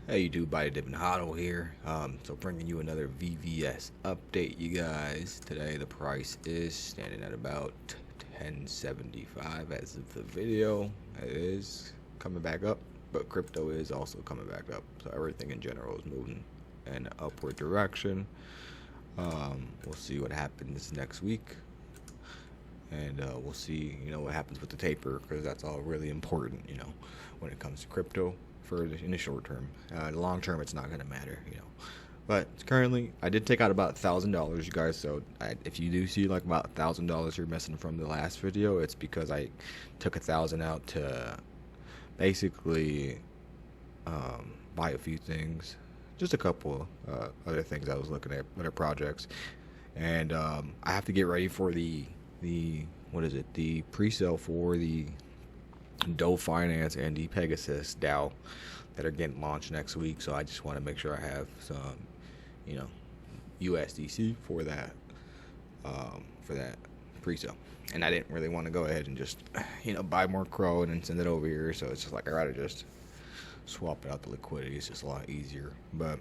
Hey YouTube, Body Dipping Hodl here. So bringing you another VVS update, you guys. Today the price is standing at about 1075 as of the video. It is coming back up, but crypto is also coming back up. So everything in general is moving in an upward direction. We'll see what happens next week, and we'll see, what happens with the taper, because that's all really important, when it comes to crypto for in the short term. The long term, it's not gonna matter. But currently, I did take out about $1,000, you guys. So if you do see like about $1,000 you're missing from the last video, it's because I took 1,000 out to basically buy a few things, just a couple other things I was looking at, other projects, and I have to get ready for the what is it? The pre-sale for the Dove Finance and the Pegasus DAO that are getting launched next week. So I just want to make sure I have some, USDC for that pre-sale. And I didn't really want to go ahead and just, buy more Crow and then send it over here. So it's just like I'd rather just swap it out the liquidity. It's just a lot easier. But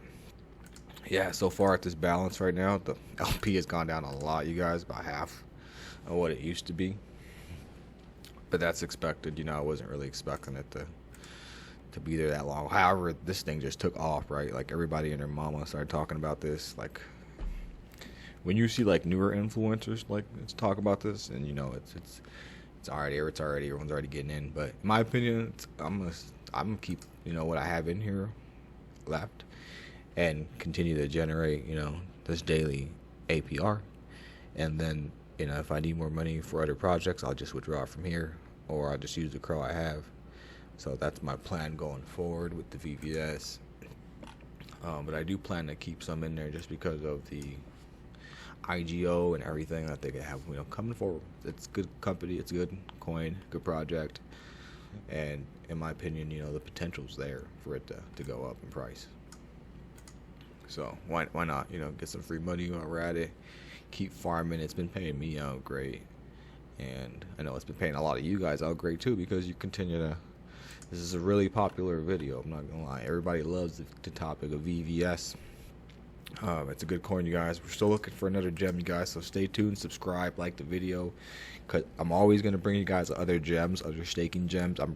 yeah, so far at this balance right now, the LP has gone down a lot, you guys, about half of what it used to be. But that's expected. I wasn't really expecting it to be there that long. However, this thing just took off, right? Like everybody and their mama started talking about this. Like when you see like newer influencers like let's talk about this, and it's already everyone's already getting in. But in my opinion, I'm gonna keep what I have in here left and continue to generate this daily APR, and then if I need more money for other projects, I'll just withdraw from here, or I'll just use the Crow I have. So that's my plan going forward with the VVS. But I do plan to keep some in there just because of the IGO and everything that they can have, coming forward. It's good company, it's good coin, good project, and in my opinion, the potential's there for it to go up in price. So why not? Get some free money while we're at it. Keep farming. It's been paying me out great, and I know it's been paying a lot of you guys out great too, because you continue to. This is a really popular video. I'm not gonna lie. Everybody loves the topic of VVS. It's a good coin, you guys. We're still looking for another gem, you guys. So stay tuned, subscribe, like the video, cause I'm always gonna bring you guys other gems, other staking gems. I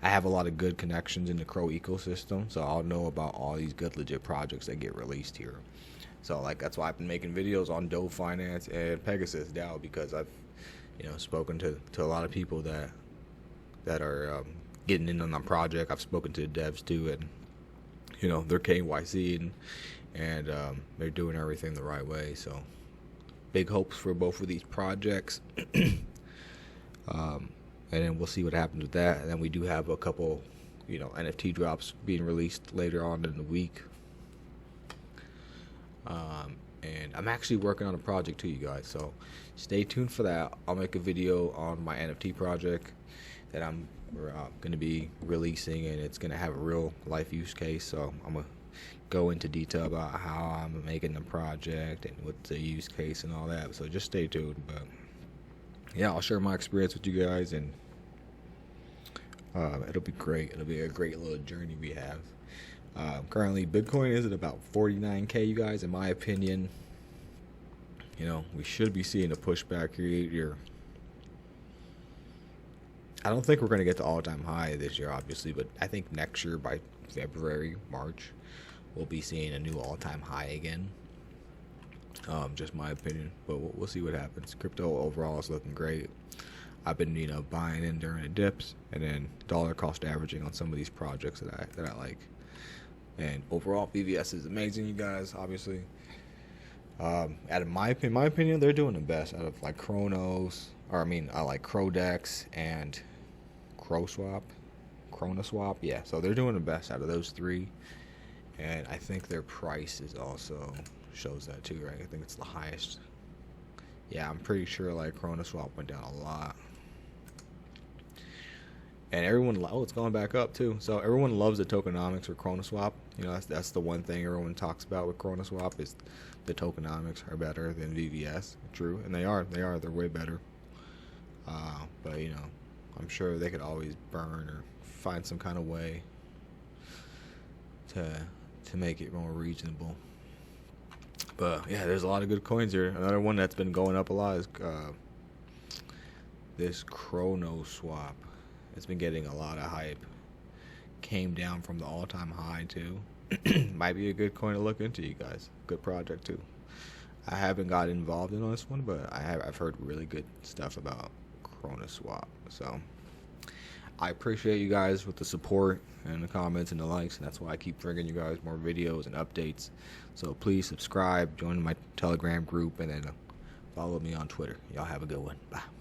have a lot of good connections in the Crow ecosystem, so I'll know about all these good legit projects that get released here. So that's why I've been making videos on Dove Finance and Pegasus DAO, because I've spoken to a lot of people that are getting in on the project. I've spoken to the devs too, and they're KYC and they're doing everything the right way. So big hopes for both of these projects. And then we'll see what happens with that. And then we do have a couple NFT drops being released later on in the week. And I'm actually working on a project too, you guys, so stay tuned for that. I'll make a video on my NFT project that I'm going to be releasing, and it's going to have a real life use case. So I'm going to go into detail about how I'm making the project and what's the use case and all that. So just stay tuned. But yeah, I'll share my experience with you guys, and it'll be great. It'll be a great little journey we have. Currently, Bitcoin is at about 49K, you guys. In my opinion, we should be seeing a pushback here. I don't think we're going to get to all-time high this year, obviously, but I think next year by February, March, we'll be seeing a new all-time high again. Just my opinion, but we'll see what happens. Crypto overall is looking great. I've been, buying in during the dips, and then dollar cost averaging on some of these projects that I like. And overall, VVS is amazing, you guys. Obviously, out of my opinion, they're doing the best out of like Chronos, or I like Crodex and Chronoswap. Yeah, so they're doing the best out of those three, and I think their price is also shows that too, right? I think it's the highest. Yeah, I'm pretty sure like Chronoswap went down a lot. And it's going back up too. So everyone loves the tokenomics for Chronoswap. That's the one thing everyone talks about with Chronoswap is the tokenomics are better than VVS. True, and they are. They're way better. But I'm sure they could always burn or find some kind of way to make it more reasonable. But yeah, there's a lot of good coins here. Another one that's been going up a lot is this Chrono Swap. It's been getting a lot of hype. Came down from the all-time high too. Might be a good coin to look into, you guys. Good project too. I haven't got involved in this one, but I've heard really good stuff about Chrono Swap. So I appreciate you guys with the support and the comments and the likes, and that's why I keep bringing you guys more videos and updates. So please subscribe, join my Telegram group, and then follow me on Twitter. Y'all have a good one. Bye.